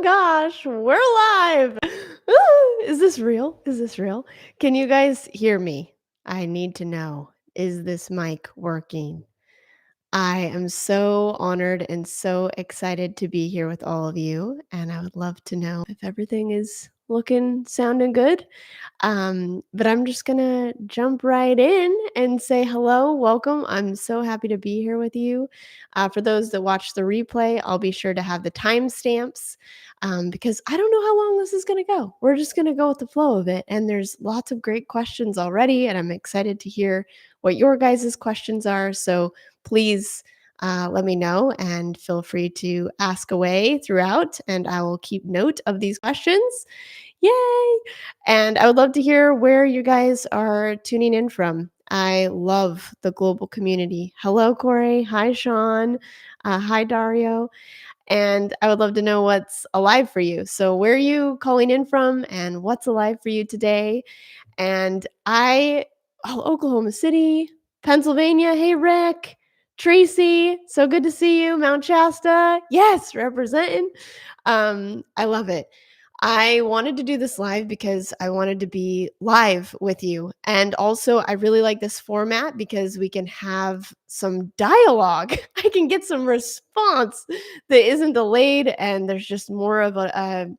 gosh, we're live. Ooh, is this real? Is this real? Can you guys hear me? I need to know. Is this mic working? I am so honored and so excited to be here with all of you, and I would love to know if everything is looking, sounding good. But I'm just gonna jump right in and say hello, welcome. I'm so happy to be here with you. For those that watch the replay, I'll be sure to have the timestamps because I don't know how long this is gonna go. We're just gonna go with the flow of it, and there's lots of great questions already, and I'm excited to hear what your guys' questions are. So please. Let me know and feel free to ask away throughout, and I will keep note of these questions. Yay! And I would love to hear where you guys are tuning in from. I love the global community. Hello, Corey. Hi, Sean. Hi, Dario. And I would love to know what's alive for you. So, where are you calling in from and what's alive for you today? And Oklahoma City, Pennsylvania. Hey, Rick. Tracy, so good to see you. Mount Shasta. Yes, representing. I love it. I wanted to do this live because I wanted to be live with you. And also, I really like this format because we can have some dialogue. I can get some response that isn't delayed, and there's just more of a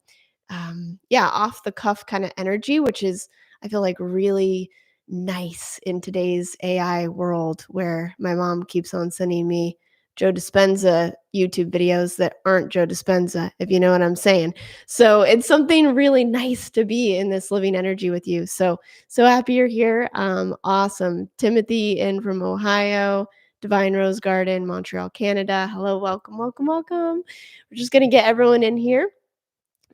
off the cuff kind of energy, which is, I feel like, really nice in today's AI world where my mom keeps on sending me Joe Dispenza YouTube videos that aren't Joe Dispenza, if you know what I'm saying. So it's something really nice to be in this living energy with you. So happy you're here. Awesome. Timothy in from Ohio, Divine Rose Garden, Montreal, Canada. Hello, welcome, welcome, welcome. We're just gonna get everyone in here.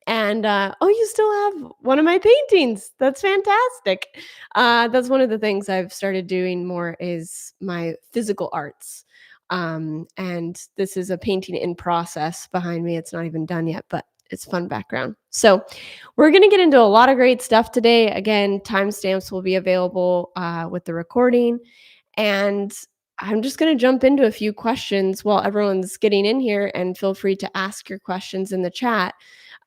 And you still have one of my paintings. That's fantastic. That's one of the things I've started doing more is my physical arts. And this is a painting in process behind me. It's not even done yet, but it's fun background. So we're going to get into a lot of great stuff today. Again, timestamps will be available with the recording. And I'm just going to jump into a few questions while everyone's getting in here, and feel free to ask your questions in the chat.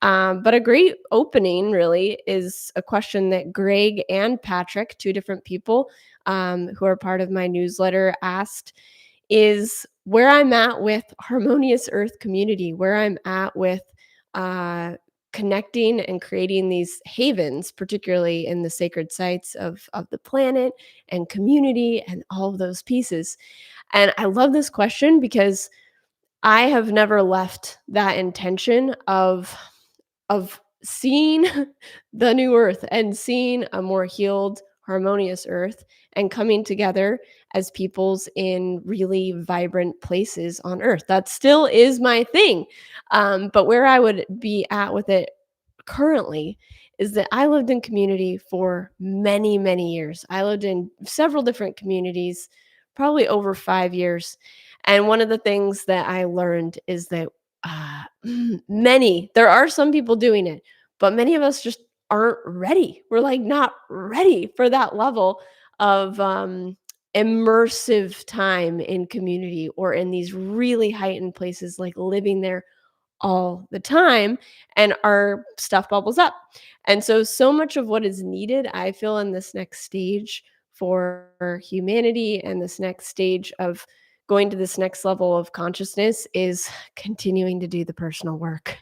But a great opening really is a question that Greg and Patrick, two different people who are part of my newsletter, asked, is where I'm at with Harmonious Earth community, where I'm at with connecting and creating these havens, particularly in the sacred sites of the planet and community and all of those pieces. And I love this question because I have never left that intention of seeing the new earth and seeing a more healed, harmonious earth and coming together as peoples in really vibrant places on earth. That still is my thing. But where I would be at with it currently is that I lived in community for many, many years. I lived in several different communities, probably over 5 years. And one of the things that I learned is that uh, there are some people doing it, but many of us just aren't ready. We're like not ready for that level of immersive time in community or in these really heightened places, like living there all the time, and our stuff bubbles up. And so much of what is needed, I feel, in this next stage for humanity and this next stage of going to this next level of consciousness is continuing to do the personal work.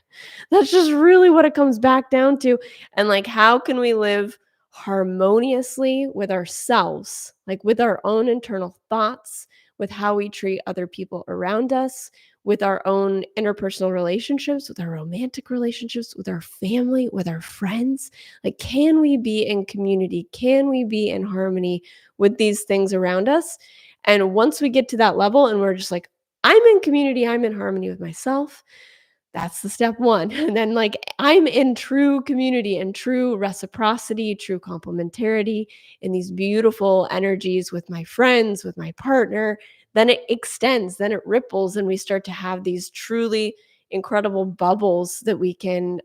That's just really what it comes back down to. And like, how can we live harmoniously with ourselves, like with our own internal thoughts, with how we treat other people around us, with our own interpersonal relationships, with our romantic relationships, with our family, with our friends? Like, can we be in community? Can we be in harmony with these things around us? And once we get to that level and we're just like, I'm in community, I'm in harmony with myself, that's the step one. And then, like, I'm in true community and true reciprocity, true complementarity, in these beautiful energies with my friends, with my partner. Then it extends, then it ripples, and we start to have these truly incredible bubbles that we can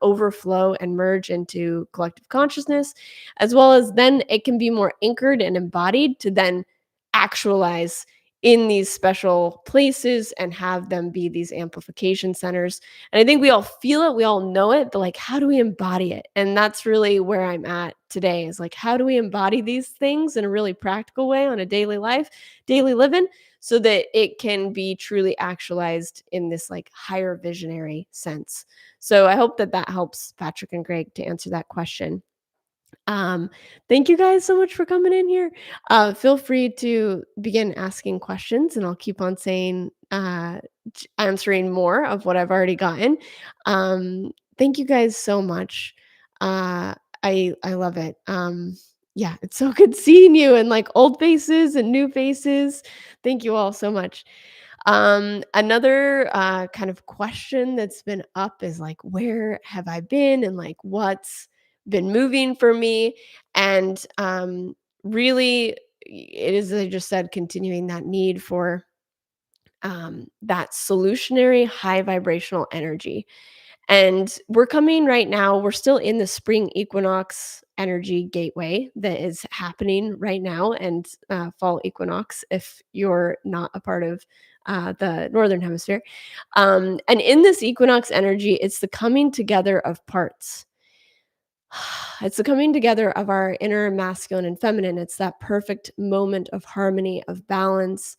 overflow and merge into collective consciousness, as well as then it can be more anchored and embodied to then actualize in these special places and have them be these amplification centers. And I think we all feel it, we all know it, but like, how do we embody it? And that's really where I'm at today is like, how do we embody these things in a really practical way on a daily life, daily living, so that it can be truly actualized in this like higher visionary sense. So I hope that that helps Patrick and Greg to answer that question. Um, Thank you guys so much for coming in here. Feel free to begin asking questions, and I'll keep on saying, answering more of what I've already gotten. Thank you guys so much. Uh, I love it. Yeah, it's so good seeing you and like old faces and new faces. Thank you all so much. Another kind of question that's been up is like, where have I been and like what's been moving for me? And really, it is, as I just said, continuing that need for that solutionary high vibrational energy. And we're coming right now, we're still in the spring equinox energy gateway that is happening right now, and fall equinox if you're not a part of the northern hemisphere. And in this equinox energy, it's the coming together of parts. It's the coming together of our inner masculine and feminine. It's that perfect moment of harmony, of balance.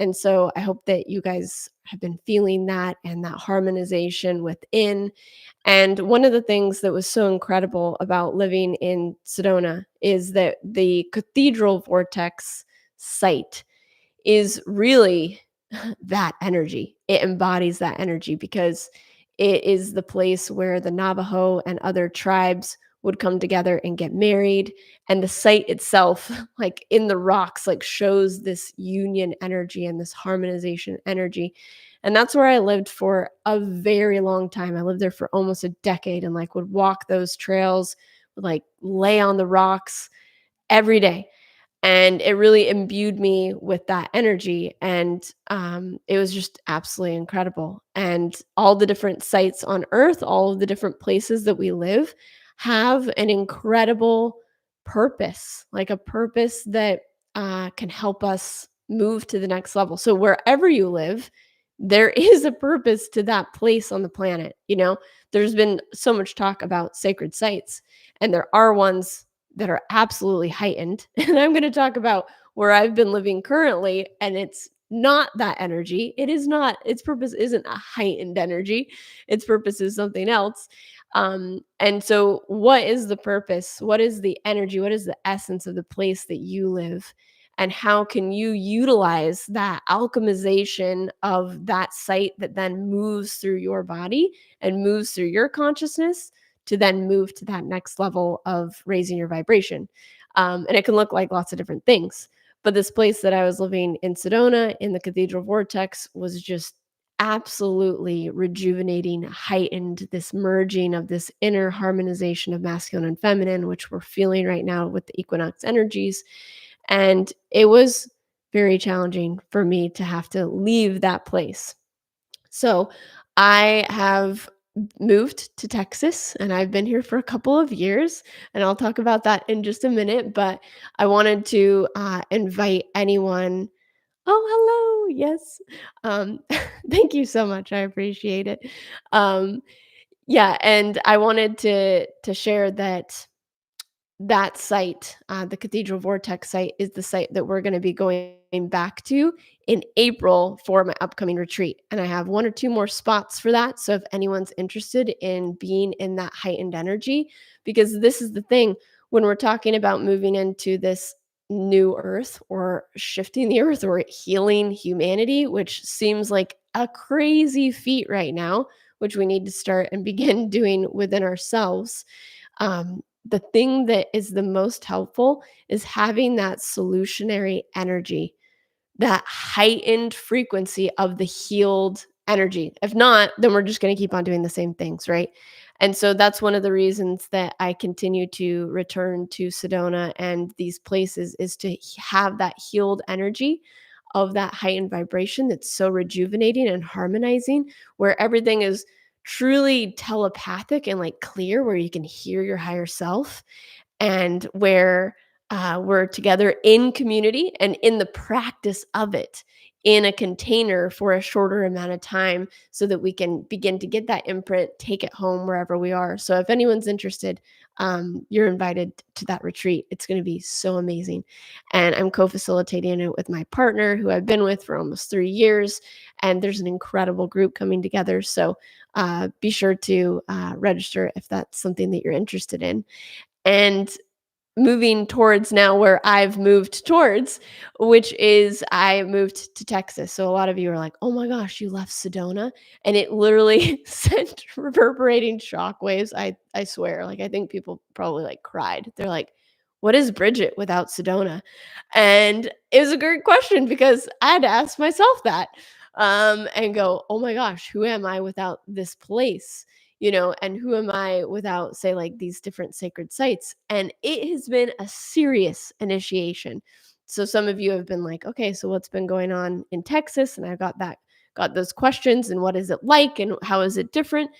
And so I hope that you guys have been feeling that and that harmonization within. And one of the things that was so incredible about living in Sedona is that the cathedral vortex site is really that energy. It embodies that energy because it is the place where the Navajo and other tribes would come together and get married. And the site itself, like in the rocks, like shows this union energy and this harmonization energy. And that's where I lived for a very long time. I lived there for almost a decade and like would walk those trails, would like lay on the rocks every day, and it really imbued me with that energy, and it was just absolutely incredible. And all the different sites on earth, all of the different places that we live have an incredible purpose, like a purpose that can help us move to the next level. So wherever you live, there is a purpose to that place on the planet. There's been so much talk about sacred sites, and there are ones that are absolutely heightened. And I'm going to talk about where I've been living currently, and it's not that energy. It is not, its purpose isn't a heightened energy. Its purpose is something else. And so, what is the purpose? What is the energy? What is the essence of the place that you live? And how can you utilize that alchemization of that site that then moves through your body and moves through your consciousness to then move to that next level of raising your vibration? And it can look like lots of different things. But this place that I was living in Sedona in the Cathedral Vortex was just absolutely rejuvenating, heightened, this merging of this inner harmonization of masculine and feminine, which we're feeling right now with the equinox energies. And it was very challenging for me to have to leave that place. So I have moved to Texas, and I've been here for a couple of years, and I'll talk about that in just a minute. But I wanted to invite anyone. Oh, hello. Yes. Um, Thank you so much. I appreciate it. Um, yeah, and I wanted to share that that site, the Cathedral Vortex site, is the site that we're gonna be going back to in April for my upcoming retreat, and I have 1 or 2 more spots for that, so if anyone's interested in being in that heightened energy, because this is the thing, when we're talking about moving into this new earth or shifting the earth or healing humanity, which seems like a crazy feat right now, which we need to start and begin doing within ourselves. The thing that is the most helpful is having that solutionary energy, that heightened frequency of the healed energy. If not, then we're just going to keep on doing the same things, right? And so that's one of the reasons that I continue to return to Sedona and these places, is to have that healed energy of that heightened vibration that's so rejuvenating and harmonizing, where everything is truly telepathic and like clear, where you can hear your higher self, and where we're together in community and in the practice of it in a container for a shorter amount of time so that we can begin to get that imprint, take it home wherever we are. So if anyone's interested, you're invited to that retreat. It's going to be so amazing. And I'm co-facilitating it with my partner who I've been with for almost 3 years. And there's an incredible group coming together. So be sure to register if that's something that you're interested in. And moving towards now where I've moved towards, which is I moved to Texas. So a lot of you are like, "Oh my gosh, you left Sedona?" And it literally sent reverberating shockwaves. I swear. Like I think people probably like cried. They're like, "What is Bridget without Sedona?" And it was a great question because I had to ask myself that. And go, "Oh my gosh, who am I without this place?" And who am I without, say, like these different sacred sites? And it has been a serious initiation. So some of you have been like, okay, so what's been going on in Texas? And I got those questions and what is it like and how is it different?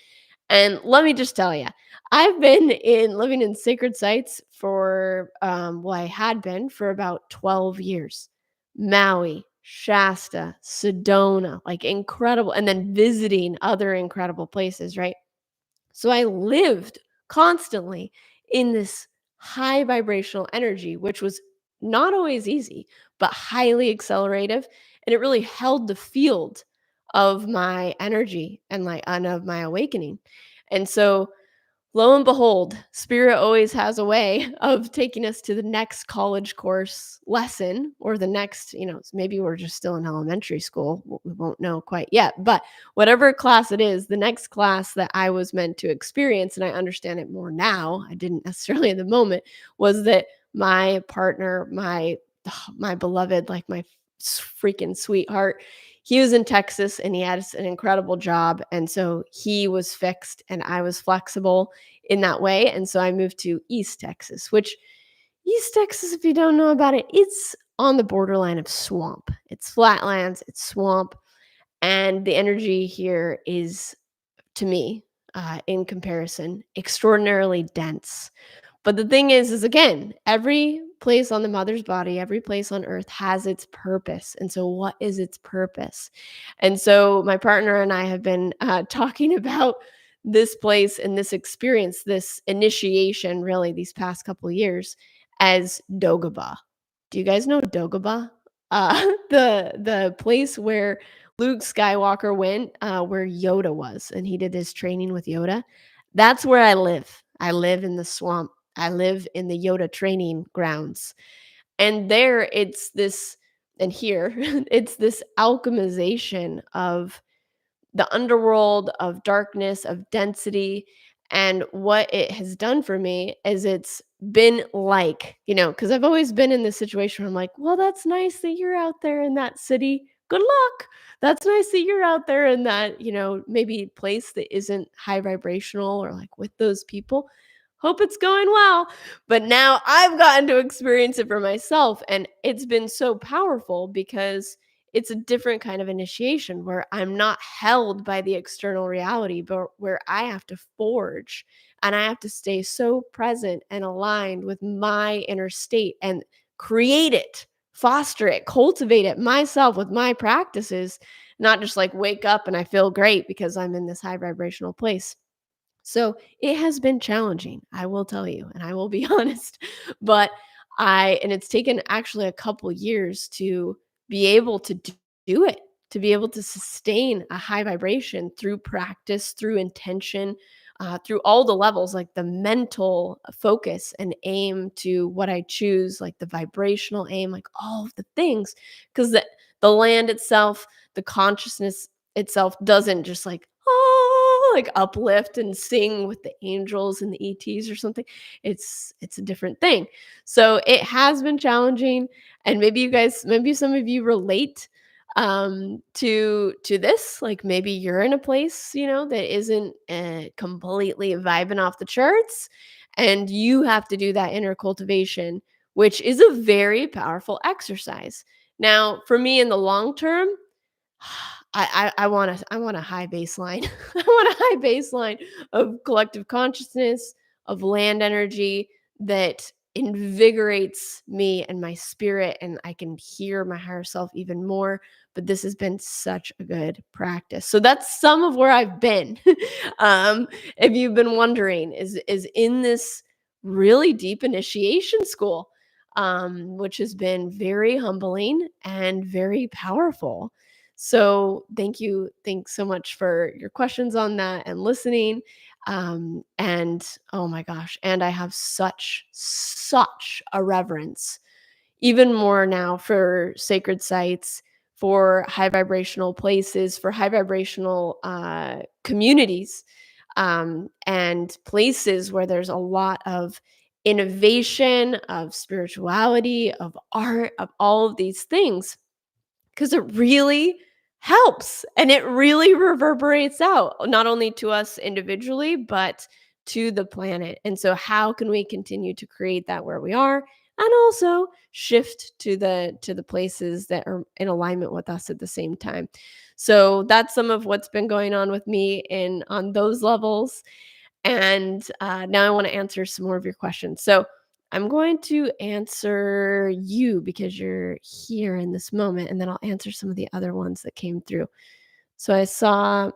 And let me just tell you, I've been in living in sacred sites for well, I had been for about 12 years. Maui, Shasta, Sedona, like incredible, and then visiting other incredible places, right? So I lived constantly in this high vibrational energy, which was not always easy, but highly accelerative. And it really held the field of my energy and of my awakening. And so lo and behold, spirit always has a way of taking us to the next college course lesson or the next, maybe we're just still in elementary school. We won't know quite yet. But whatever class it is, the next class that I was meant to experience, and I understand it more now, I didn't necessarily in the moment, was that my partner, my beloved, like my freaking sweetheart, he was in Texas and he had an incredible job. And so he was fixed and I was flexible in that way. And so I moved to East Texas, which East Texas, if you don't know about it, it's on the borderline of swamp. It's flatlands, it's swamp. And the energy here is, to me, in comparison, extraordinarily dense. But the thing is again, every place on the mother's body, every place on earth has its purpose. And so what is its purpose? And so my partner and I have been talking about this place and this experience, this initiation, really, these past couple of years as Dogaba. Do you guys know Dogaba? The place where Luke Skywalker went, where Yoda was, and he did his training with Yoda. That's where I live. I live in the swamp. I live in the Yoda training grounds. And there it's this, and here it's this alchemization of the underworld, of darkness, of density. And what it has done for me is it's been like, because I've always been in this situation where I'm like, well, that's nice that you're out there in that city. Good luck. That's nice that you're out there in that, maybe place that isn't high vibrational or like with those people. Hope it's going well. But now I've gotten to experience it for myself. And it's been so powerful because it's a different kind of initiation where I'm not held by the external reality, but where I have to forge and I have to stay so present and aligned with my inner state and create it, foster it, cultivate it myself with my practices, not just like wake up and I feel great because I'm in this high vibrational place. So it has been challenging, I will tell you, and I will be honest. But and it's taken actually a couple years to be able to do it, to be able to sustain a high vibration through practice, through intention, through all the levels, like the mental focus and aim to what I choose, like the vibrational aim, like all of the things. Because the land itself, the consciousness itself doesn't just like, oh, like uplift and sing with the angels and the ETs or something. It's a different thing. So it has been challenging, and maybe some of you relate to this. Like maybe you're in a place, that isn't completely vibing off the charts, and you have to do that inner cultivation, which is a very powerful exercise. Now, for me in the long term, I want a high baseline. I want a high baseline of collective consciousness, of land energy that invigorates me and my spirit, and I can hear my higher self even more. But this has been such a good practice. So that's some of where I've been. um, if you've been wondering, is in this really deep initiation school, which has been very humbling and very powerful. So thank you. Thanks so much for your questions on that and listening. And oh my gosh, and I have such a reverence, even more now, for sacred sites, for high vibrational places, for high vibrational communities, and places where there's a lot of innovation, of spirituality, of art, of all of these things, because it really helps and it really reverberates out, not only to us individually, but to the planet. And so how can we continue to create that where we are, and also shift to the places that are in alignment with us at the same time? So that's some of what's been going on with me in on those levels. And now I want to answer some more of your questions. So I'm going to answer you because you're here in this moment, and then I'll answer some of the other ones that came through. So I saw,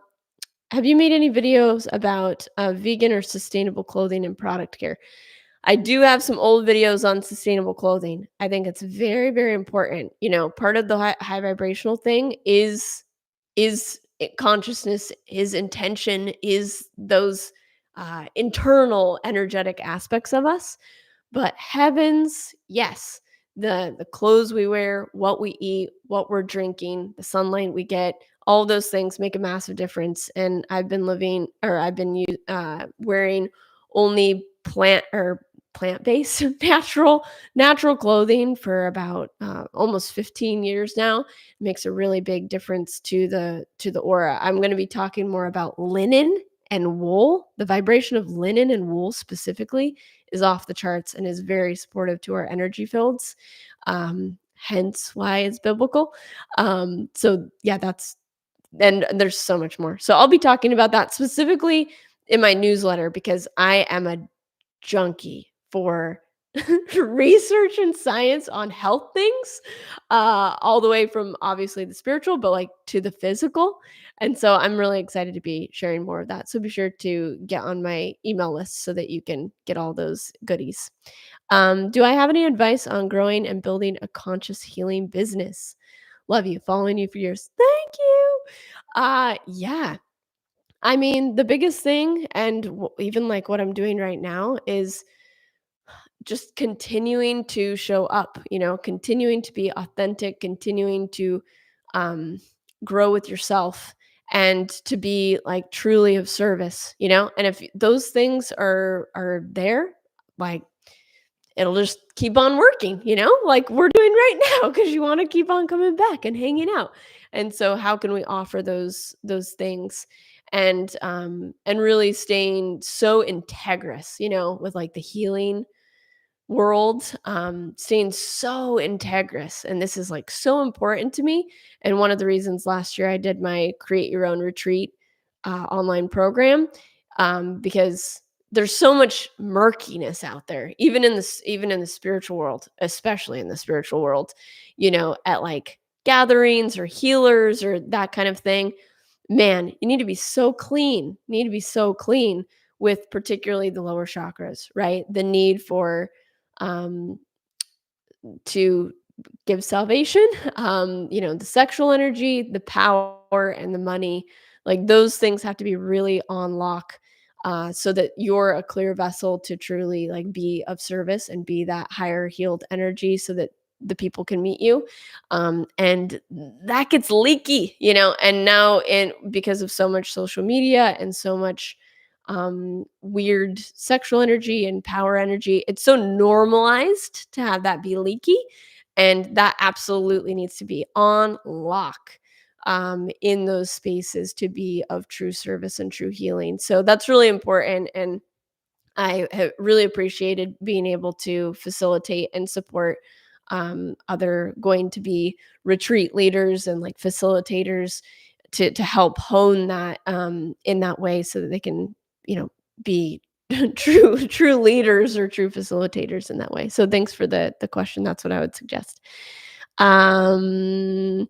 have you made any videos about vegan or sustainable clothing and product care? I do have some old videos on sustainable clothing. I think it's very, very important. You know, part of the high vibrational thing is consciousness, is intention, is those internal energetic aspects of us. But heavens, yes, the clothes we wear, what we eat, what we're drinking, the sunlight we get, all those things make a massive difference. And wearing only plant-based natural clothing for about almost 15 years now. It makes a really big difference to the aura. I'm going to be talking more about linen and wool. The vibration of linen and wool specifically is off the charts and is very supportive to our energy fields. Hence why it's biblical. So yeah, that's and there's so much more. So I'll be talking about that specifically in my newsletter, because I am a junkie for research and science on health things, all the way from obviously the spiritual, but like to the physical. And so I'm really excited to be sharing more of that. So be sure to get on my email list so that you can get all those goodies. Do I have any advice on growing and building a conscious healing business? Love you, following you for years. Thank you. Yeah. I mean, the biggest thing, and even like what I'm doing right now, is just continuing to show up, continuing to be authentic, continuing to um, grow with yourself, and to be like truly of service. And if those things are there, like, it'll just keep on working, like we're doing right now, because you want to keep on coming back and hanging out. And so how can we offer those things, and really staying so integrous, with like the healing world, staying so integrous. And this is like so important to me. And one of the reasons last year I did my Create Your Own Retreat online program, because there's so much murkiness out there, even in the spiritual world, especially in the spiritual world, at like gatherings or healers or that kind of thing. Man, you need to be so clean. You need to be so clean with particularly the lower chakras, right? The need for um, to give salvation, the sexual energy, the power, and the money. Like those things have to be really on lock, so that you're a clear vessel to truly like be of service and be that higher healed energy, so that the people can meet you. And that gets leaky, and now because of so much social media and so much weird sexual energy and power energy, it's so normalized to have that be leaky. And that absolutely needs to be on lock, in those spaces, to be of true service and true healing. So that's really important. And I have really appreciated being able to facilitate and support other going to be retreat leaders and like facilitators to help hone that, in that way, so that they can, you know, be true leaders or true facilitators in that way. So thanks for the question. That's what I would suggest. Um,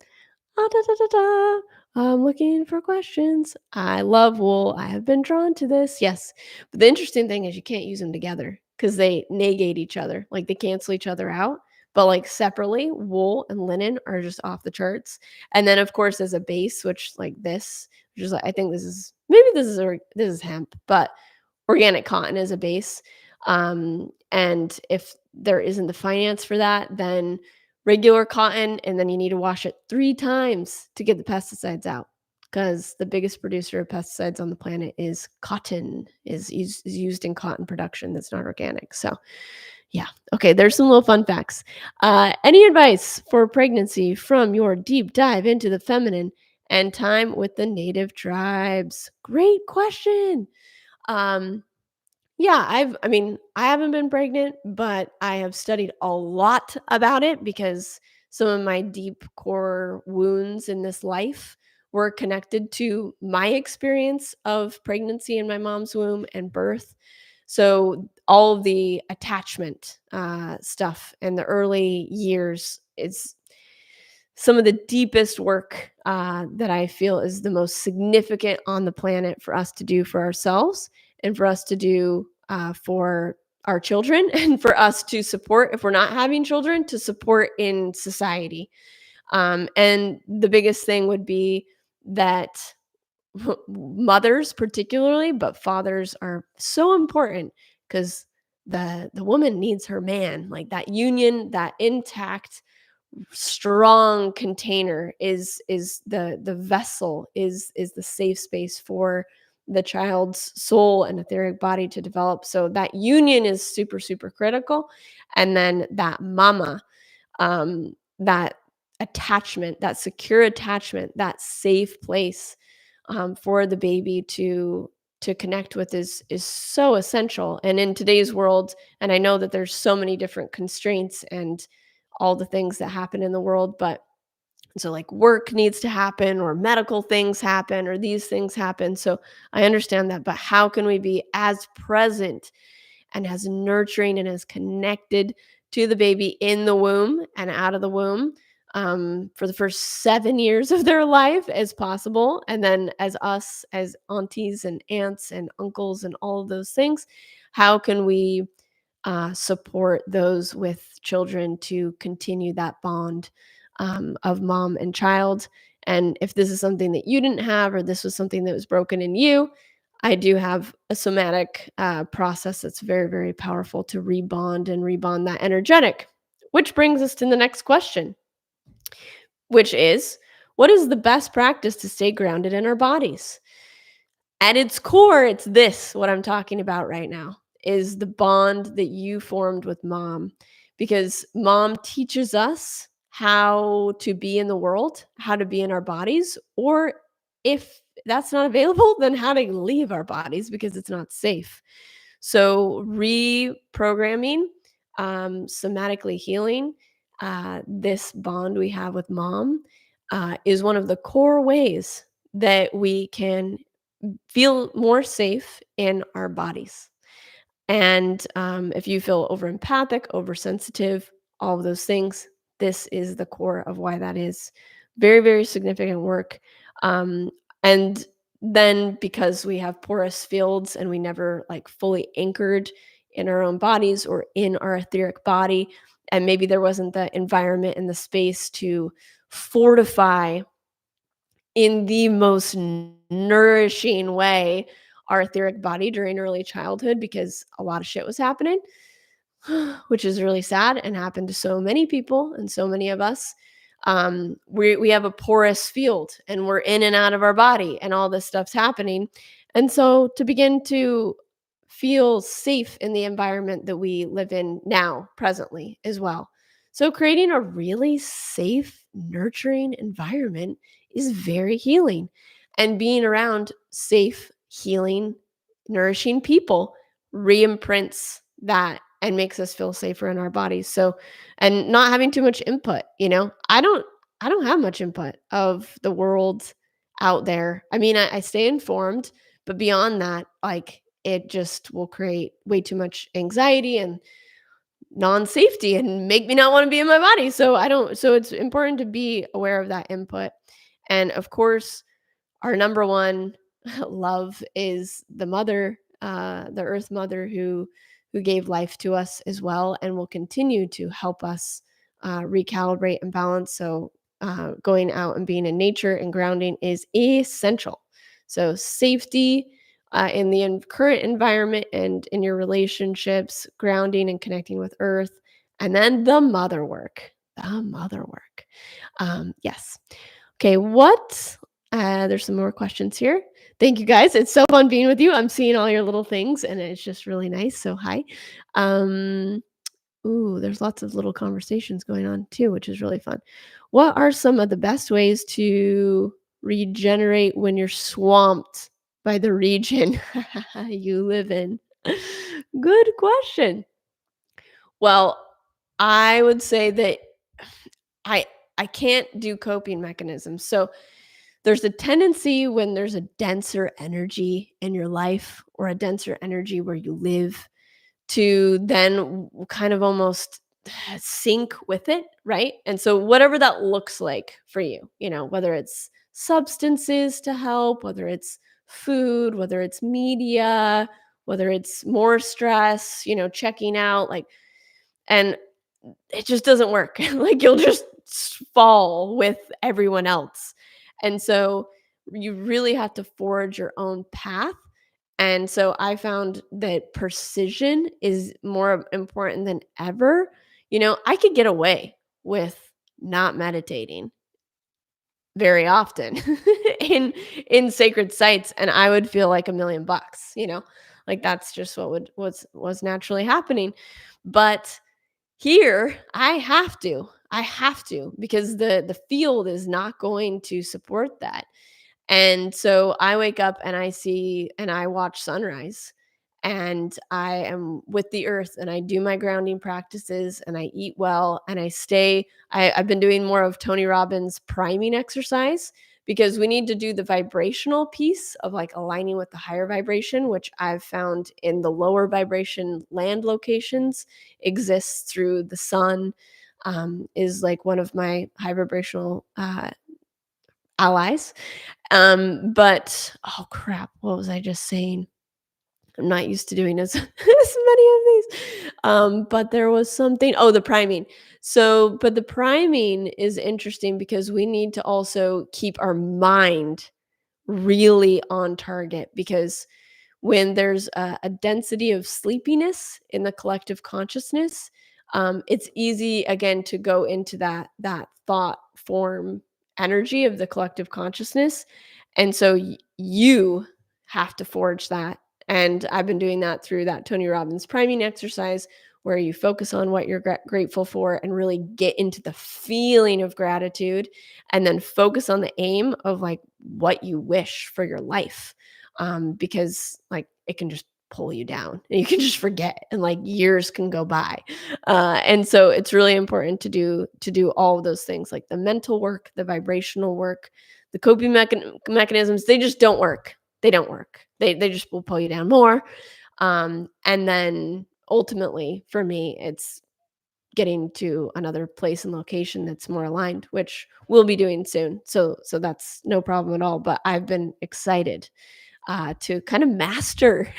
da, da, da, da. I'm looking for questions. I love wool. I have been drawn to this. Yes. But the interesting thing is you can't use them together because they negate each other. Like they cancel each other out. But like separately, wool and linen are just off the charts. And then of course as a base, which like this, which is like, I think this is maybe this is hemp, but organic cotton as a base. And if there isn't the finance for that, then regular cotton, and then you need to wash it 3 times to get the pesticides out. Because the biggest producer of pesticides on the planet is cotton, is used in cotton production that's not organic. So, yeah. Okay, there's some little fun facts. Any advice for pregnancy from your deep dive into the feminine and time with the native tribes? Great question. Um, yeah, I mean, I haven't been pregnant, but I have studied a lot about it because some of my deep core wounds in this life were connected to my experience of pregnancy in my mom's womb and birth. So all of the attachment stuff in the early years is some of the deepest work that I feel is the most significant on the planet for us to do for ourselves and for us to do for our children and for us to support, if we're not having children, to support in society. And the biggest thing would be that mothers, particularly, but fathers are so important because the woman needs her man, like that union, that intact strong container is the vessel, is the safe space for the child's soul and etheric body to develop. So that union is super super critical. And then that mama, that attachment, that secure attachment, that safe place for the baby to connect with is so essential. And in today's world, and I know that there's so many different constraints and all the things that happen in the world, but so like work needs to happen or medical things happen or these things happen. So I understand that, but how can we be as present and as nurturing and as connected to the baby in the womb and out of the womb for the first 7 years of their life as possible? And then as us, as aunties and aunts and uncles and all of those things, how can we support those with children to continue that bond of mom and child? And if this is something that you didn't have, or this was something that was broken in you, I do have a somatic process that's very, very powerful to rebond and rebond that energetic. Which brings us to the next question, which is, what is the best practice to stay grounded in our bodies? At its core, it's this, what I'm talking about right now, is the bond that you formed with mom. Because mom teaches us how to be in the world, how to be in our bodies, or if that's not available, then how to leave our bodies because it's not safe. So, reprogramming, somatically healing, this bond we have with mom is one of the core ways that we can feel more safe in our bodies. And if you feel over empathic, oversensitive, all of those things, this is the core of why that is very, very significant work. And then because we have porous fields and we never like fully anchored in our own bodies or in our etheric body, and maybe there wasn't the environment and the space to fortify in the most nourishing way our etheric body during early childhood because a lot of shit was happening, which is really sad and happened to so many people and so many of us. We have a porous field and we're in and out of our body and all this stuff's happening. And so to begin to feel safe in the environment that we live in now, presently as well. So creating a really safe, nurturing environment is very healing. And being around safe, healing, nourishing people re-imprints that and makes us feel safer in our bodies. So, and not having too much input, I don't have much input of the world out there. I mean, I stay informed, but beyond that, like it just will create way too much anxiety and non-safety and make me not want to be in my body. So I don't so it's important to be aware of that input. And of course, our number one love is the mother, the earth mother who gave life to us as well and will continue to help us recalibrate and balance. So going out and being in nature and grounding is essential. So safety in the current environment and in your relationships, grounding and connecting with earth, and then the mother work. The mother work. Yes. Okay, what there's some more questions here. Thank you guys. It's so fun being with you. I'm seeing all your little things and it's just really nice. So hi. Um ooh, there's lots of little conversations going on too, which is really fun. What are some of the best ways to regenerate when you're swamped by the region you live in? Good question. Well, I would say that I I can't do coping mechanisms. So there's a tendency when there's a denser energy in your life or a denser energy where you live to then kind of almost sync with it, right? And so whatever that looks like for you, whether it's substances to help, whether it's food, whether it's media, whether it's more stress, checking out, like, and it just doesn't work. Like you'll just fall with everyone else. And so you really have to forge your own path. And so I found that precision is more important than ever. I could get away with not meditating very often in sacred sites and I would feel like $1,000,000, like that's just was naturally happening. But here, I have to because the field is not going to support that. And so I wake up and I see and I watch sunrise and I am with the earth and I do my grounding practices and I eat well and I've been doing more of Tony Robbins priming exercise because we need to do the vibrational piece of like aligning with the higher vibration, which I've found in the lower vibration land locations exists through the sun, is like one of my high vibrational allies. But oh crap, what was I just saying? I'm not used to doing as as many of these. But there was something. Oh, the priming. So, but the priming is interesting because we need to also keep our mind really on target because when there's a density of sleepiness in the collective consciousness, it's easy again to go into that thought form energy of the collective consciousness, and so you have to forge that. And I've been doing that through that Tony Robbins priming exercise, where you focus on what you're grateful for and really get into the feeling of gratitude, and then focus on the aim of like what you wish for your life, because like it can just pull you down and you can just forget and like years can go by, and so it's really important to do all of those things like the mental work, the vibrational work, the coping mechanisms. They just don't work. They don't work. They just will pull you down more, and then ultimately for me it's getting to another place and location that's more aligned, which we'll be doing soon. So that's no problem at all. But I've been excited to kind of master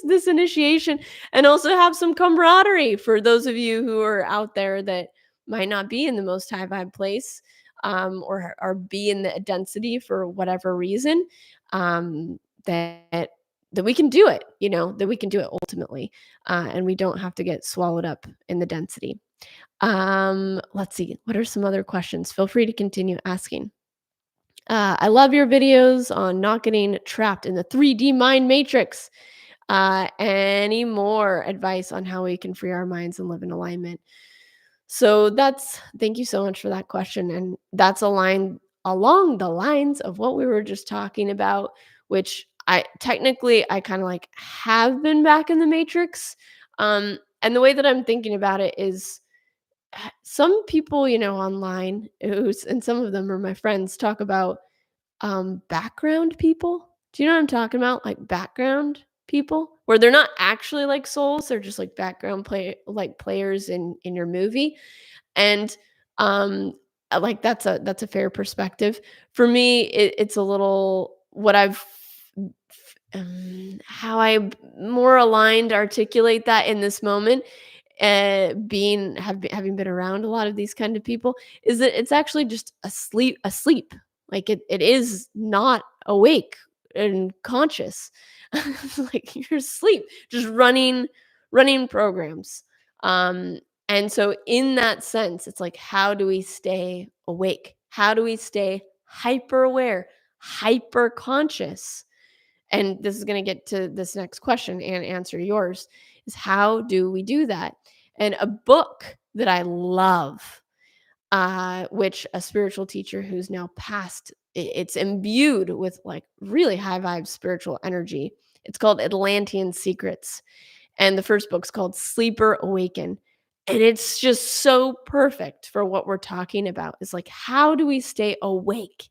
this initiation and also have some camaraderie for those of you who are out there that might not be in the most high vibe place, or be in the density for whatever reason, that we can do it, that we can do it ultimately, and we don't have to get swallowed up in the density. Let's see. What are some other questions? Feel free to continue asking. I love your videos on not getting trapped in the 3D mind matrix. Any more advice on how we can free our minds and live in alignment? So thank you so much for that question. And that's aligned along the lines of what we were just talking about, which I kind of like have been back in the matrix. And the way that I'm thinking about it is some people, online, and some of them are my friends, talk about background people. Do you know what I'm talking about? Like background? people where they're not actually like souls, they're just like background players in your movie. And like that's a fair perspective. For me, it's a little what how I more aligned articulate that in this moment, having been around a lot of these kind of people, is that it's actually just asleep. Like it is not awake and conscious. Like you're asleep, just running programs. Um, and so in that sense, it's like, how do we stay awake? How do we stay hyper aware, hyper conscious? And this is going to get to this next question and answer yours, is how do we do that? And a book that I love, which a spiritual teacher who's now passed, it's imbued with like really high vibe spiritual energy. It's called Atlantean Secrets. And the first book's called Sleeper Awaken. And it's just so perfect for what we're talking about. It's like, how do we stay awake?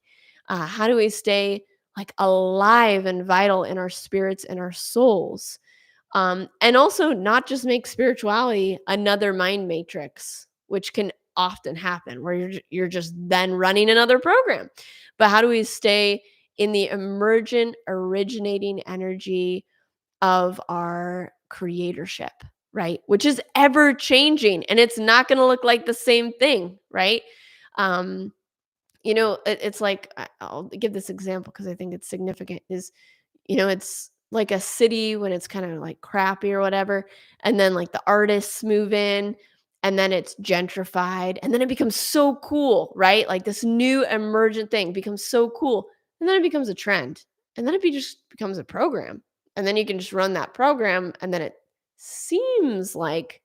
How do we stay like alive and vital in our spirits and our souls? And also not just make spirituality another mind matrix, which can often happen where you're just then running another program. But how do we stay in the emergent, originating energy of our creatorship, right? Which is ever changing and it's not going to look like the same thing, right? Um, it's like I'll give this example because I think it's significant. Is it's like a city when it's kind of like crappy or whatever, and then like the artists move in, and then it's gentrified, and then it becomes so cool, right? Like this new emergent thing becomes so cool, and then it becomes a trend, and then just becomes a program, and then you can just run that program, and then it seems like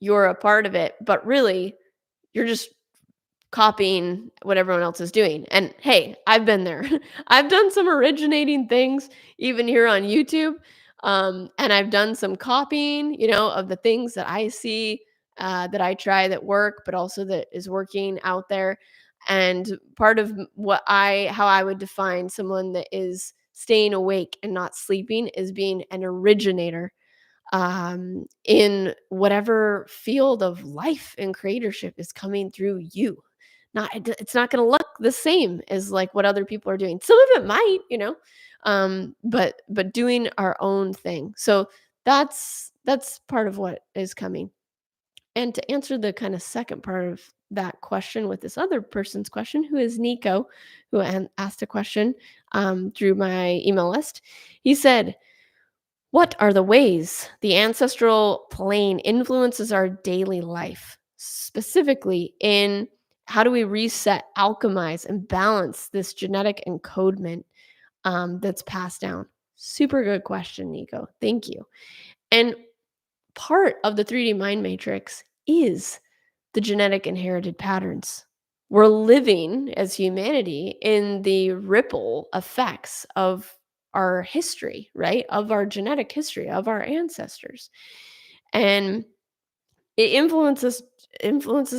you're a part of it, but really you're just copying what everyone else is doing. And hey, I've been there. I've done some originating things even here on YouTube. And I've done some copying, of the things that I see, that I try that work, but also that is working out there. And part of how I would define someone that is staying awake and not sleeping is being an originator, in whatever field of life and creatorship is coming through you. It's not going to look the same as like what other people are doing. Some of it might, but doing our own thing. So that's part of what is coming. And to answer the kind of second part of that question with this other person's question, who is Nico, who asked a question, through my email list, he said, what are the ways the ancestral plane influences our daily life? Specifically, in how do we reset, alchemize, and balance this genetic encodement, that's passed down? Super good question, Nico. Thank you. And part of the 3D mind matrix is the genetic inherited patterns. We're living as humanity in the ripple effects of our history, right? Of our genetic history, of our ancestors. And it influences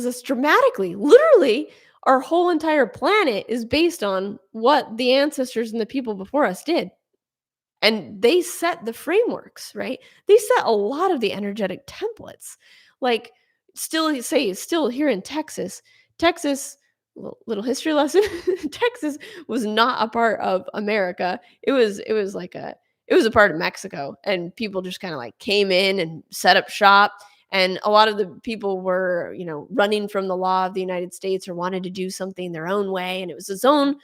us dramatically. Literally, our whole entire planet is based on what the ancestors and the people before us did. And they set the frameworks, right? They set a lot of the energetic templates. Like, still here in Texas, little history lesson, Texas was not a part of America. It was a part of Mexico, and people just kind of like came in and set up shop. And a lot of the people were, running from the law of the United States or wanted to do something their own way. And it was its own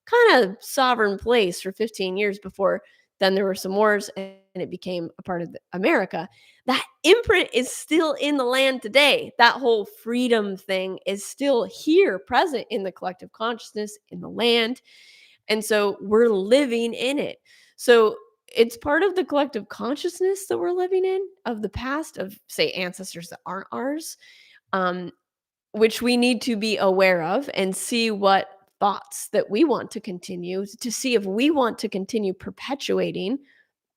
kind of sovereign place for 15 years before then there were some wars and it became a part of America. That imprint is still in the land today. That whole freedom thing is still here, present in the collective consciousness, in the land. And so we're living in it. So it's part of the collective consciousness that we're living in, of the past, of, say, ancestors that aren't ours, um, which we need to be aware of and see what thoughts that we want to continue, to see if we want to continue perpetuating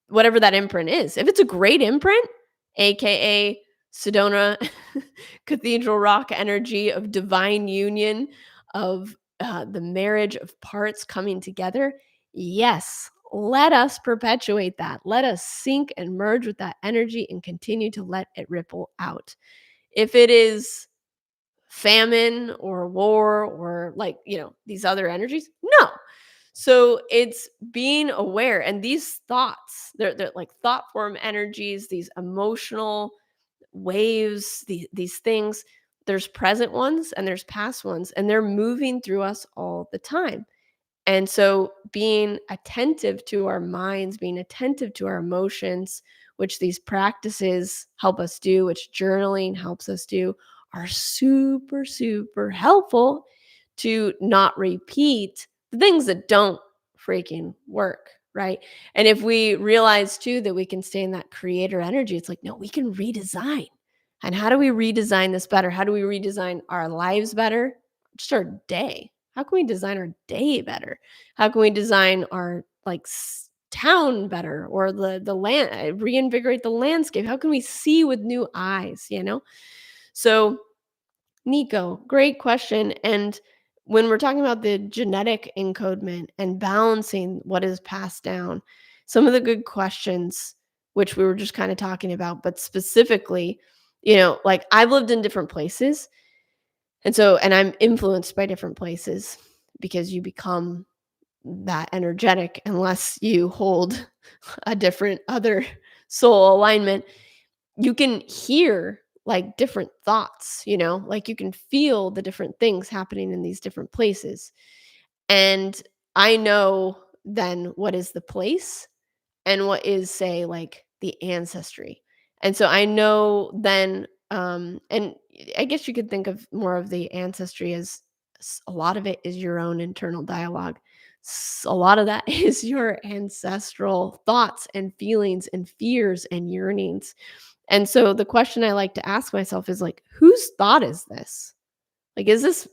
whatever that imprint is. If it's a great imprint, aka Sedona Cathedral Rock energy of divine union, of the marriage of parts coming together, yes, let us perpetuate that. Let us sync and merge with that energy and continue to let it ripple out. If it is famine or war or like, these other energies, no. So it's being aware, and these thoughts, they're like thought form energies, these emotional waves, these things. There's present ones and there's past ones, and they're moving through us all the time. And so being attentive to our minds, being attentive to our emotions, which these practices help us do, which journaling helps us do, are super, super helpful to not repeat the things that don't freaking work. Right. And if we realize too that we can stay in that creator energy, it's like, no, we can redesign. And how do we redesign this better? How do we redesign our lives better? Just our day. How can we design our day better? How can we design our town better, or the land, reinvigorate the landscape? How can we see with new eyes? So, Nico, great question. And when we're talking about the genetic encodement and balancing what is passed down, some of the good questions, which we were just kind of talking about, but specifically, like I've lived in different places. And I'm influenced by different places because you become that energetic unless you hold a different other soul alignment. You can hear like different thoughts, like you can feel the different things happening in these different places. And I know then what is the place and what is, say, like the ancestry. And so I know then, and I guess you could think of more of the ancestry as a lot of it is your own internal dialogue. A lot of that is your ancestral thoughts and feelings and fears and yearnings. And so the question I like to ask myself is like, whose thought is this? Like, is this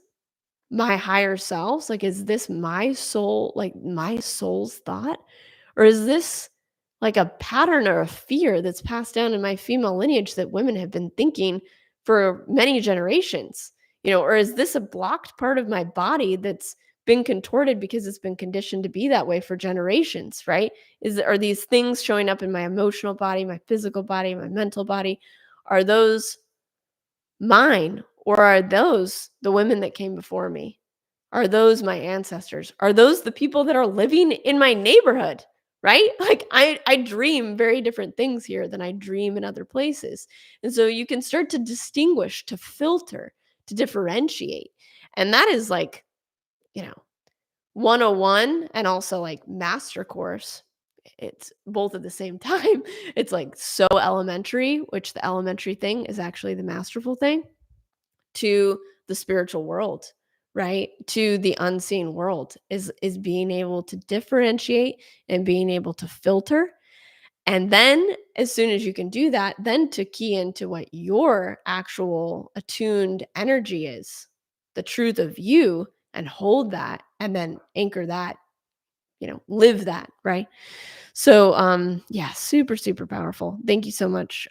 my higher selves? Like, is this my soul, like my soul's thought? Or is this like a pattern or a fear that's passed down in my female lineage that women have been thinking for many generations? Or is this a blocked part of my body that's been contorted because it's been conditioned to be that way for generations, right? Are these things showing up in my emotional body, my physical body, my mental body? Are those mine, or are those the women that came before me? Are those my ancestors? Are those the people that are living in my neighborhood? Right? Like I dream very different things here than I dream in other places. And so you can start to distinguish, to filter, to differentiate. And that is like, you know, 101 and also like master course. It's both at the same time. It's like so elementary, which the elementary thing is actually the masterful thing, to the spiritual world, right? To the unseen world is being able to differentiate and being able to filter. And then as soon as you can do that, then to key into what your actual attuned energy is, the truth of you, and hold that and then anchor that, live that, right? So yeah, super, super powerful. Thank you so much.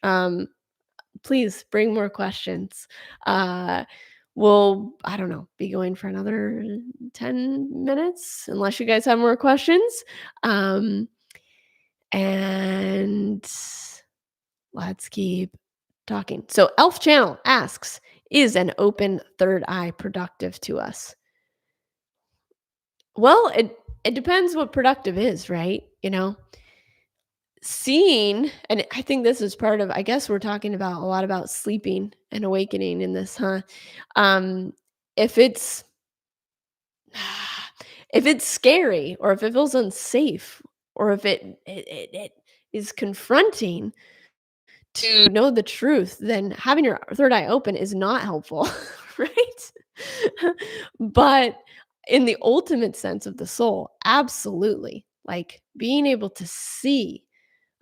Please bring more questions. Uh, we'll, I don't know, be going for another 10 minutes unless you guys have more questions. Um, and let's keep talking. So, Elf Channel asks, is an open third eye productive to us? Well, it depends what productive is, right? Seeing, and I think this is part of, I guess we're talking about a lot about sleeping and awakening in this, huh? Um, if it's if it's scary, or if it feels unsafe, or if it is confronting to know the truth, then having your third eye open is not helpful, right? But in the ultimate sense of the soul, absolutely. Like being able to see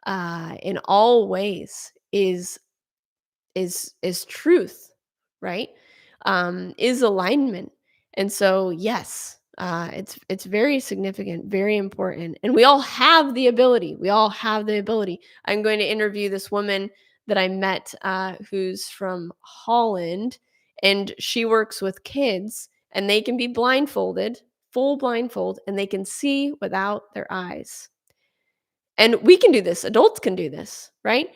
in all ways is truth, right? Is alignment. And so yes, it's very significant, very important, and we all have the ability. We all have the ability. I'm going to interview this woman that I met, who's from Holland, and she works with kids, and they can be blindfolded, full blindfold, and they can see without their eyes. And we can do this. Adults can do this, right?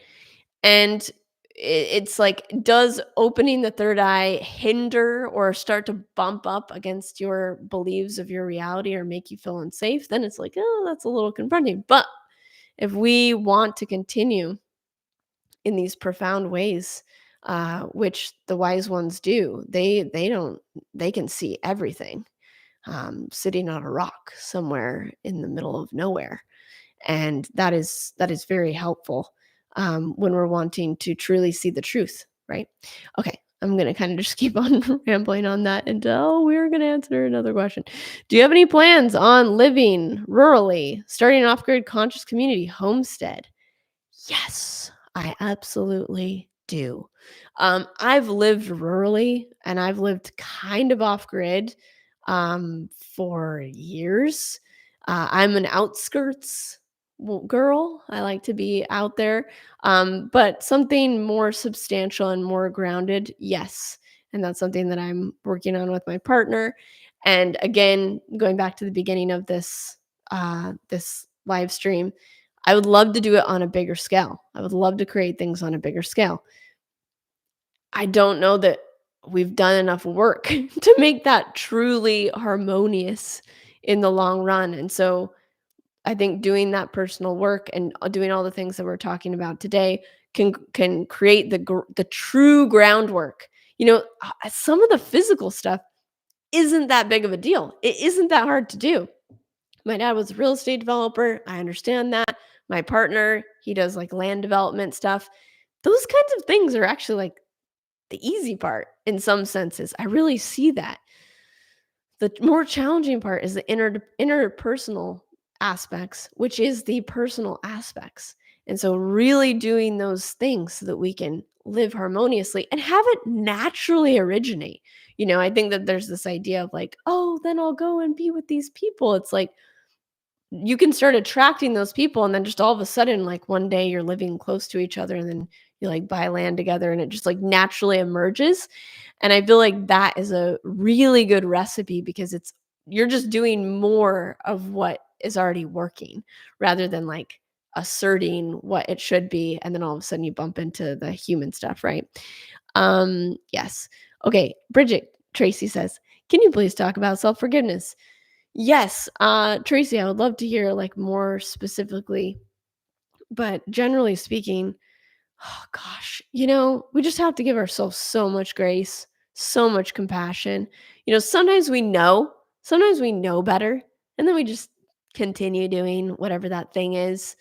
And it's like, does opening the third eye hinder or start to bump up against your beliefs of your reality or make you feel unsafe? Then it's like, oh, that's a little confronting. But if we want to continue in these profound ways, which the wise ones do, they can see everything, sitting on a rock somewhere in the middle of nowhere, and that is very helpful, when we're wanting to truly see the truth, right? Okay, I'm gonna kind of just keep on rambling on that until we're gonna answer another question. Do you have any plans on living rurally, starting an off-grid conscious community homestead? Yes, I absolutely do. I've lived rurally and I've lived kind of off grid, for years. I'm an outskirts girl. I like to be out there, but something more substantial and more grounded, yes. And that's something that I'm working on with my partner. And again, going back to the beginning of this live stream, I would love to do it on a bigger scale. I would love to create things on a bigger scale. I don't know that we've done enough work to make that truly harmonious in the long run. And so I think doing that personal work and doing all the things that we're talking about today can create the true groundwork. Some of the physical stuff isn't that big of a deal. It isn't that hard to do. My dad was a real estate developer. I understand that. My partner, he does like land development stuff. Those kinds of things are actually like the easy part in some senses. I really see that. The more challenging part is the interpersonal aspects, which is the personal aspects. And so really doing those things so that we can live harmoniously and have it naturally originate. I think that there's this idea of like, oh, then I'll go and be with these people. It's like you can start attracting those people, and then just all of a sudden, like, one day you're living close to each other, and then you, like, buy land together, and it just, like, naturally emerges, and I feel like that is a really good recipe because you're just doing more of what is already working rather than, like, asserting what it should be, and then all of a sudden you bump into the human stuff, right? Yes. Okay, Bridget Tracy says, "Can you please talk about self-forgiveness?" Yes, Tracy, I would love to hear, like, more specifically, but generally speaking, oh gosh, we just have to give ourselves so much grace, so much compassion. Sometimes we know better, and then we just continue doing whatever that thing is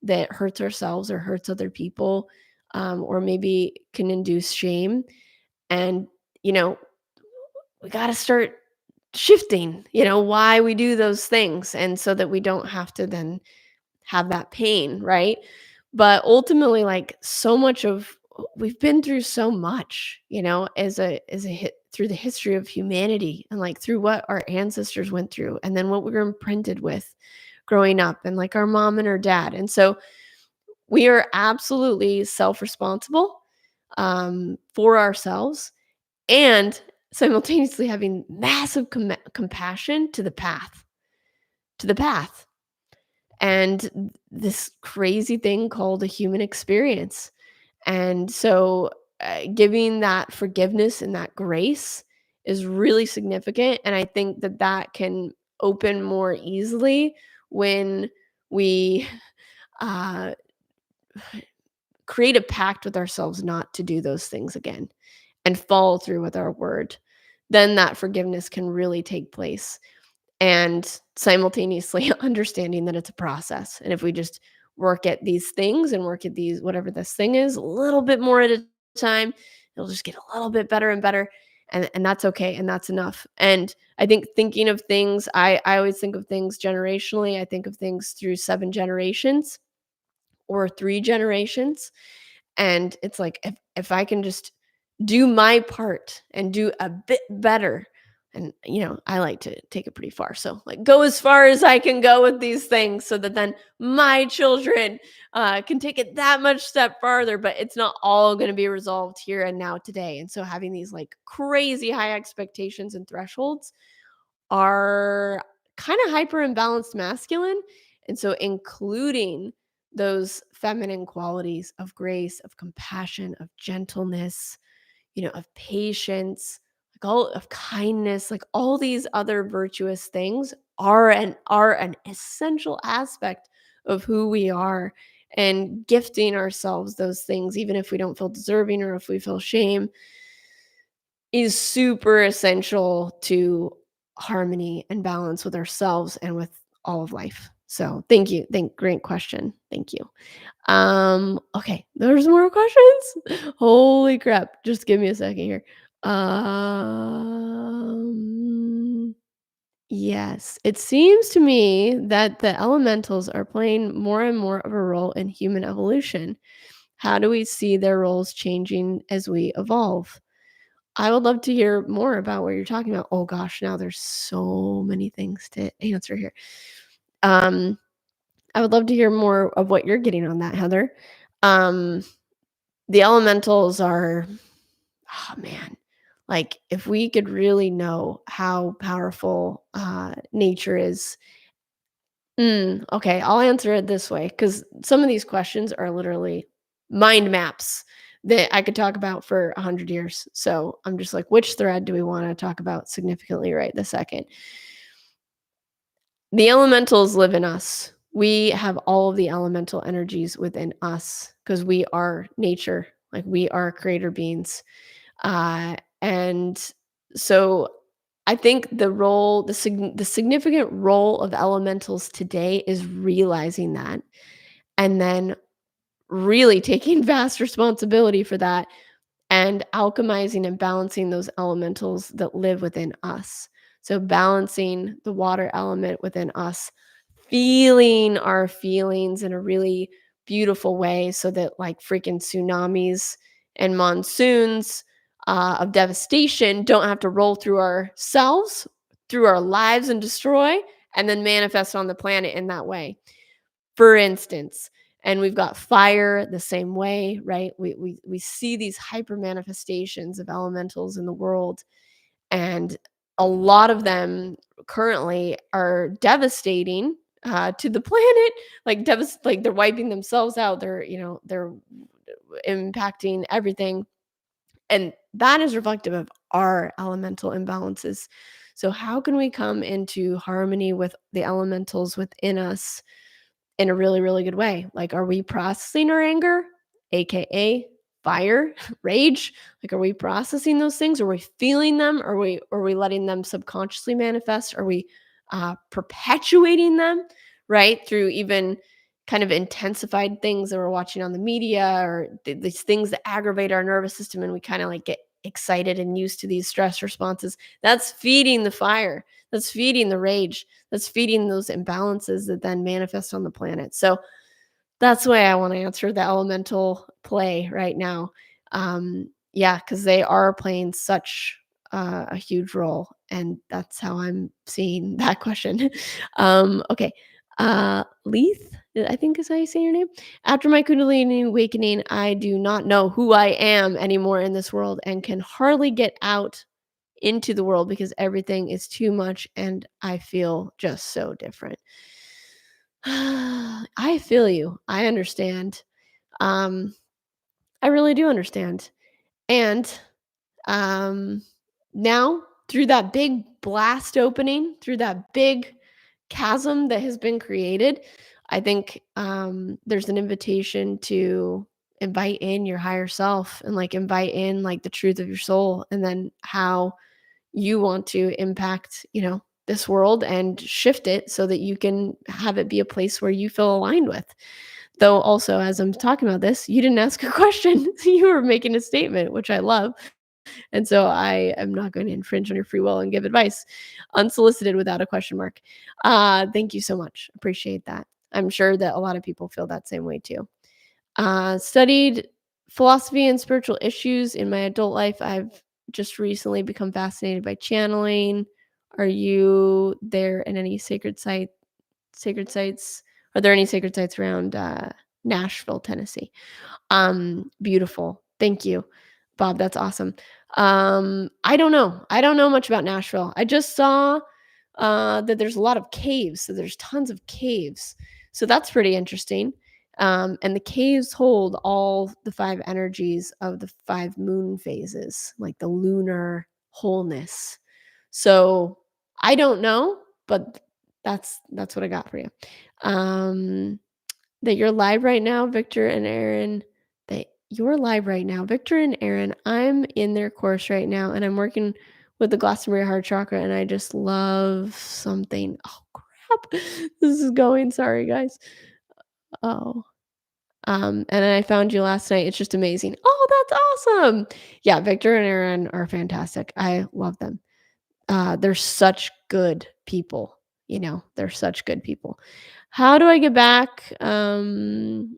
that hurts ourselves or hurts other people, or maybe can induce shame. And, you know, we got to start shifting, why we do those things. And so that we don't have to then have that pain, right? But ultimately, like, so much of we've been through so much, as a hit through the history of humanity and like through what our ancestors went through and then what we were imprinted with growing up and like our mom and our dad. And so we are absolutely self-responsible, for ourselves, and simultaneously having massive compassion to the path and this crazy thing called a human experience. And so, giving that forgiveness and that grace is really significant, and I think that that can open more easily when we uh, create a pact with ourselves not to do those things again and follow through with our word. Then that forgiveness can really take place, and simultaneously understanding that it's a process. And if we just work at these things and work at these, whatever this thing is, a little bit more at a time, it'll just get a little bit better and better. And that's okay. And that's enough. And I think thinking of things, I always think of things generationally. I think of things through 7 generations or 3 generations. And it's like if I can just do my part and do a bit better, and I like to take it pretty far. So like go as far as I can go with these things so that then my children can take it that much step farther, but it's not all going to be resolved here and now today. And so having these like crazy high expectations and thresholds are kind of hyper imbalanced masculine. And so including those feminine qualities of grace, of compassion, of gentleness, of patience, like all of kindness, like all these other virtuous things are an essential aspect of who we are, and gifting ourselves those things even if we don't feel deserving or if we feel shame is super essential to harmony and balance with ourselves and with all of life. So thank you. Great question. Thank you. Okay, there's more questions. Holy crap. Just give me a second here. Yes, it seems to me that the elementals are playing more and more of a role in human evolution. How do we see their roles changing as we evolve? I would love to hear more about what you're talking about. Oh gosh, now there's so many things to answer here. Um, I would love to hear more of what you're getting on that, Heather. Um, the elementals are, oh man, like if we could really know how powerful nature is. Okay, I'll answer it this way because some of these questions are literally mind maps that I could talk about for 100 years. So I'm just like, which thread do we want to talk about significantly right this second? The elementals live in us. We have all of the elemental energies within us because we are nature, like we are creator beings. And so I think the significant role of elementals today is realizing that, and then really taking vast responsibility for that and alchemizing and balancing those elementals that live within us. So balancing the water element within us, feeling our feelings in a really beautiful way so that like freaking tsunamis and monsoons of devastation don't have to roll through ourselves, through our lives and destroy, and then manifest on the planet in that way, for instance. And we've got fire the same way, right? We see these hyper manifestations of elementals in the world, and a lot of them currently are devastating to the planet, like they're wiping themselves out. They're impacting everything, and that is reflective of our elemental imbalances. So how can we come into harmony with the elementals within us in a really, really good way? Like, are we processing our anger, aka fire, rage? Like, are we processing those things? Are we feeling them? Are we letting them subconsciously manifest? Are we perpetuating them, right? Through even kind of intensified things that we're watching on the media, or these things that aggravate our nervous system, and we kind of like get excited and used to these stress responses. That's feeding the fire. That's feeding the rage. That's feeding those imbalances that then manifest on the planet. So that's the way I want to answer the elemental play right now. Yeah, because they are playing such a huge role, and that's how I'm seeing that question. Okay, Leith, I think is how you say your name. After my Kundalini awakening, I do not know who I am anymore in this world, and can hardly get out into the world because everything is too much, and I feel just so different. I feel you. I understand. Um, I really do understand. And um, now, through that big blast opening, through that big chasm that has been created, I think there's an invitation to invite in your higher self, and like invite in like the truth of your soul, and then how you want to impact, this world and shift it so that you can have it be a place where you feel aligned with. Though also, as I'm talking about this, you didn't ask a question. You were making a statement, which I love. And so I am not going to infringe on your free will and give advice unsolicited without a question mark. Thank you so much. Appreciate that. I'm sure that a lot of people feel that same way too. Studied philosophy and spiritual issues in my adult life. I've just recently become fascinated by channeling. Are you there in any sacred sites? Are there any sacred sites around Nashville, Tennessee? Beautiful. Thank you, Bob. That's awesome. I don't know. I don't know much about Nashville. I just saw that there's a lot of caves. So there's tons of caves. So that's pretty interesting. And the caves hold all the 5 energies of the 5 moon phases, like the lunar wholeness. So I don't know, but that's what I got for you. Um, that you're live right now, Victor and Aaron. That you're live right now, Victor and Aaron. I'm in their course right now, and I'm working with the Glastonbury Heart Chakra, and I just love something. Oh crap, this is going. Sorry, guys. Oh. And I found you last night. It's just amazing. Oh, that's awesome. Yeah, Victor and Aaron are fantastic. I love them. They're such good people. They're such good people. How do I get back into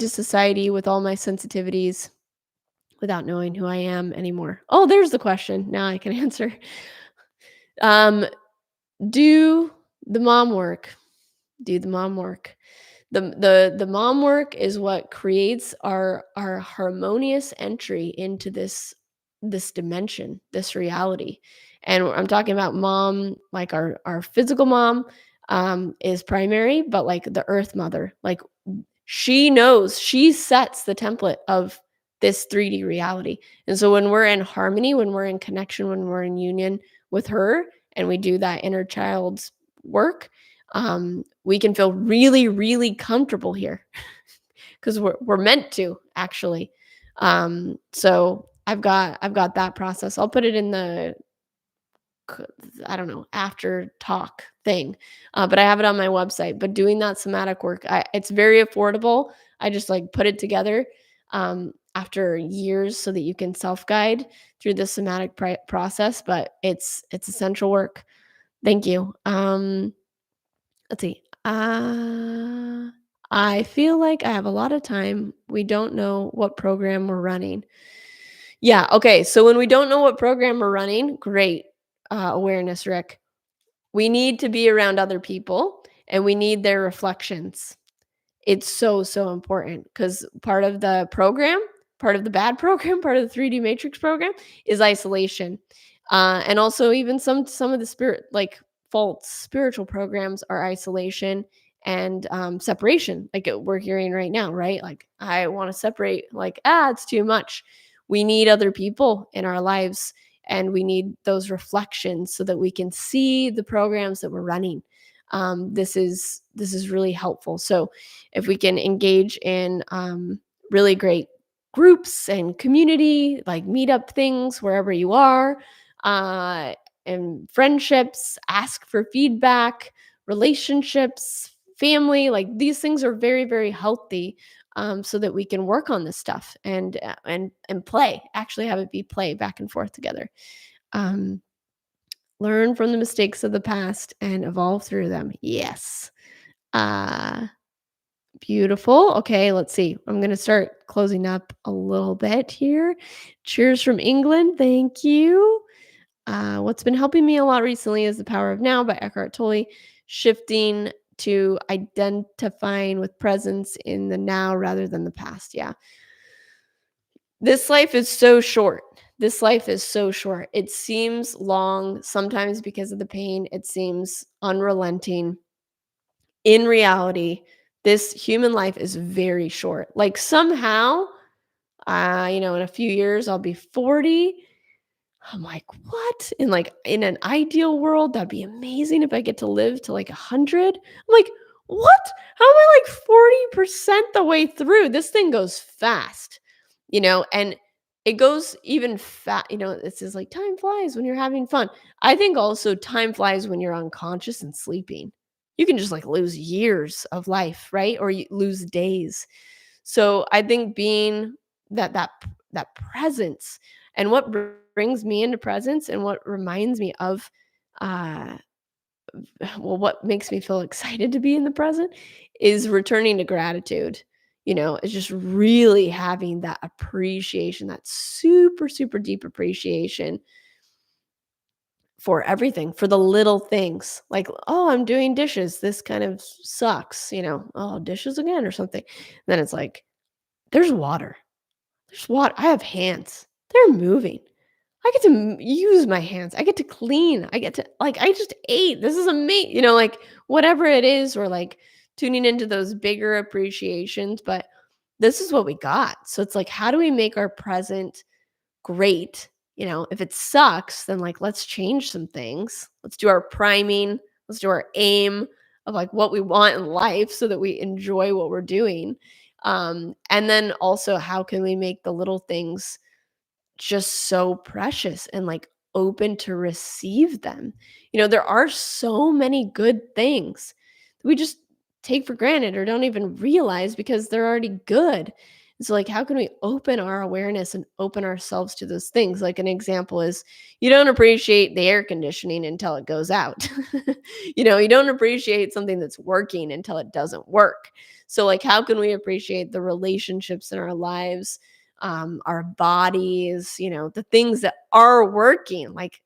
society with all my sensitivities without knowing who I am anymore? Oh, there's the question. Now I can answer. Um, do the mom work. Do the mom work. The mom work is what creates our harmonious entry into this dimension, this reality. And I'm talking about mom, like our physical mom is primary, but like the earth mother, like she knows, she sets the template of this 3D reality. And so when we're in harmony, when we're in connection, when we're in union with her, and we do that inner child's work, we can feel really, really comfortable here because we're meant to actually. So I've got that process. I'll put it in the c- I don't know, after talk thing. But I have it on my website. But doing that somatic work, it's very affordable. I just like put it together after years so that you can self guide through the somatic process. But it's essential work. Thank you. Let's see. I feel like I have a lot of time. We don't know what program we're running. Yeah. Okay. So when we don't know what program we're running, great awareness, Rick. We need to be around other people and we need their reflections. It's so, so important because part of the program, part of the bad program, part of the 3D matrix program is isolation. And also even some of the spirit like false spiritual programs are isolation and separation, like we're hearing right now, right? Like I want to separate, like, it's too much. We need other people in our lives and we need those reflections so that we can see the programs that we're running. This is really helpful. So if we can engage in really great groups and community, like meetup things wherever you are, uh, and friendships, ask for feedback, relationships, family, like these things are very, very healthy. So that we can work on this stuff and play, actually have it be play back and forth together. Um, Learn from the mistakes of the past and evolve through them. Yes. Uh, Beautiful. Okay, let's see. I'm going to start closing up a little bit here. Cheers from England. Thank you. What's been helping me a lot recently is The Power of Now by Eckhart Tolle, shifting to identifying with presence in the now rather than the past. Yeah. This life is so short. This life is so short. It seems long sometimes because of the pain. It seems unrelenting. In reality, this human life is very short. Like somehow, in a few years I'll be 40. I'm like, what? In like in an ideal world, that'd be amazing if I get to live to like 100. I'm like, what? How am I like 40% the way through? This thing goes fast, and it goes even fast. This is like time flies when you're having fun. I think also time flies when you're unconscious and sleeping. You can just like lose years of life, right? Or you lose days. So I think being that presence and what brings me into presence and what reminds me of uh what makes me feel excited to be in the present is returning to gratitude. It's just really having that appreciation, that super super deep appreciation for everything, for the little things. Like, oh, I'm doing dishes, this kind of sucks, oh, dishes again or something. Then it's like there's water. There's water. I have hands. They're moving. I get to use my hands. I get to clean. I get to, like, I just ate. This is amazing. Like whatever it is, or like tuning into those bigger appreciations, but this is what we got. So it's like, how do we make our present great? If it sucks, then like let's change some things. Let's do our priming. Let's do our aim of like what we want in life so that we enjoy what we're doing. And then also, how can we make the little things just so precious and like open to receive them? There are so many good things that we just take for granted or don't even realize because they're already good. So, like, how can we open our awareness and open ourselves to those things? Like, an example is you don't appreciate the air conditioning until it goes out. You don't appreciate something that's working until it doesn't work. So, like, how can we appreciate the relationships in our lives, our bodies, the things that are working, like,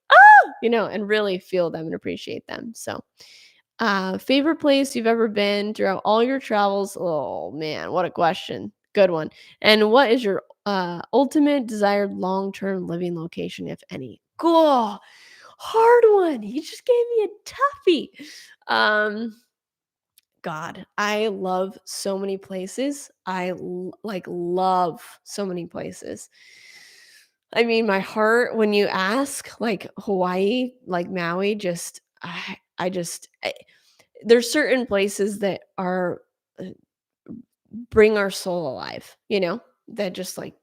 and really feel them and appreciate them. So, favorite place you've ever been throughout all your travels? Oh man, what a question. Good one. And what is your ultimate desired long-term living location, if any? Cool. Hard one. You just gave me a toughie. God, I love so many places. Like love so many places. I mean, my heart when you ask, like Hawaii, like Maui, just there's certain places that uh, bring our soul alive, that just like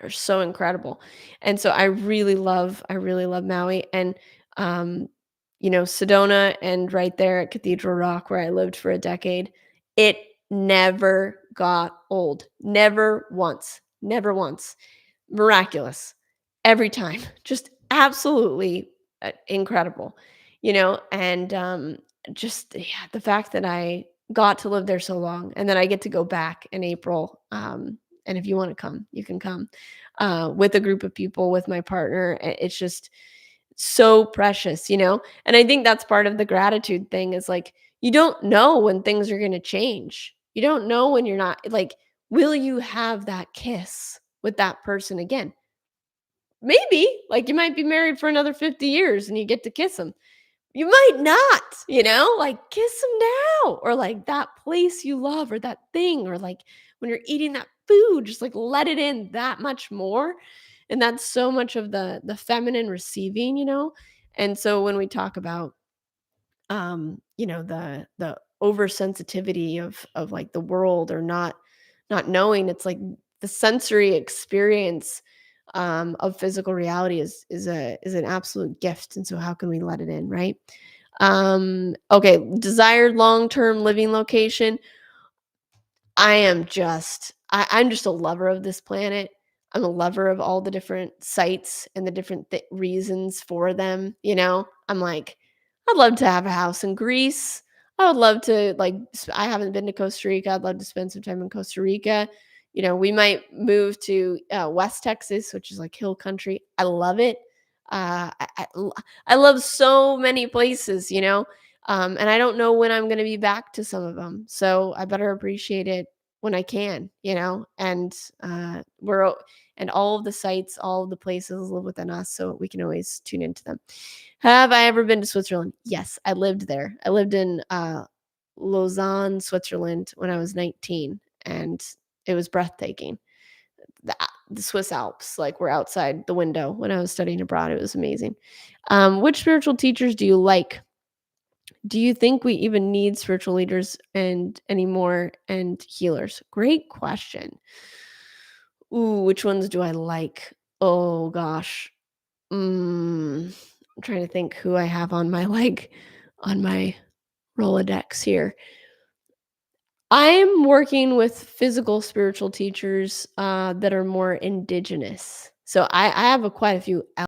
are so incredible. And so I really love Maui and um Sedona and right there at Cathedral Rock where I lived for a decade. It never got old. Never once. Never once. Miraculous. Every time. Just absolutely incredible. And just yeah, the fact that I got to live there so long and then I get to go back in April. And if you want to come, you can come with a group of people, with my partner. It's just so precious. And I think that's part of the gratitude thing is like, you don't know when things are going to change. You don't know when you're not like, will you have that kiss with that person again? Maybe like you might be married for another 50 years and you get to kiss them. You might not, like kiss them now or like that place you love or that thing or like when you're eating that food, just like let it in that much more. And that's so much of the feminine receiving. And so when we talk about the oversensitivity of like the world or not knowing, it's like the sensory experience of physical reality is an absolute gift. And so how can we let it in, right? Okay, desired long-term living location. I'm just a lover of this planet. I'm a lover of all the different sites and the different reasons for them. I'm like, I'd love to have a house in Greece. I would love to like I haven't been to Costa Rica. I'd love to spend some time in Costa Rica. We might move to West Texas, which is like hill country. I love it. I love so many places. And I don't know when I'm going to be back to some of them. So I better appreciate it when I can. And all of the sites, all of the places live within us. So we can always tune into them. Have I ever been to Switzerland? Yes, I lived there. I lived in Lausanne, Switzerland when I was 19, and it was breathtaking. The Swiss Alps, like, were outside the window when I was studying abroad. It was amazing. Which spiritual teachers do you like? Do you think we even need spiritual leaders and anymore and healers? Great question. Ooh, which ones do I like? Oh gosh. I'm trying to think who I have on my on my Rolodex here. I'm working with physical spiritual teachers that are more indigenous. So I have quite a few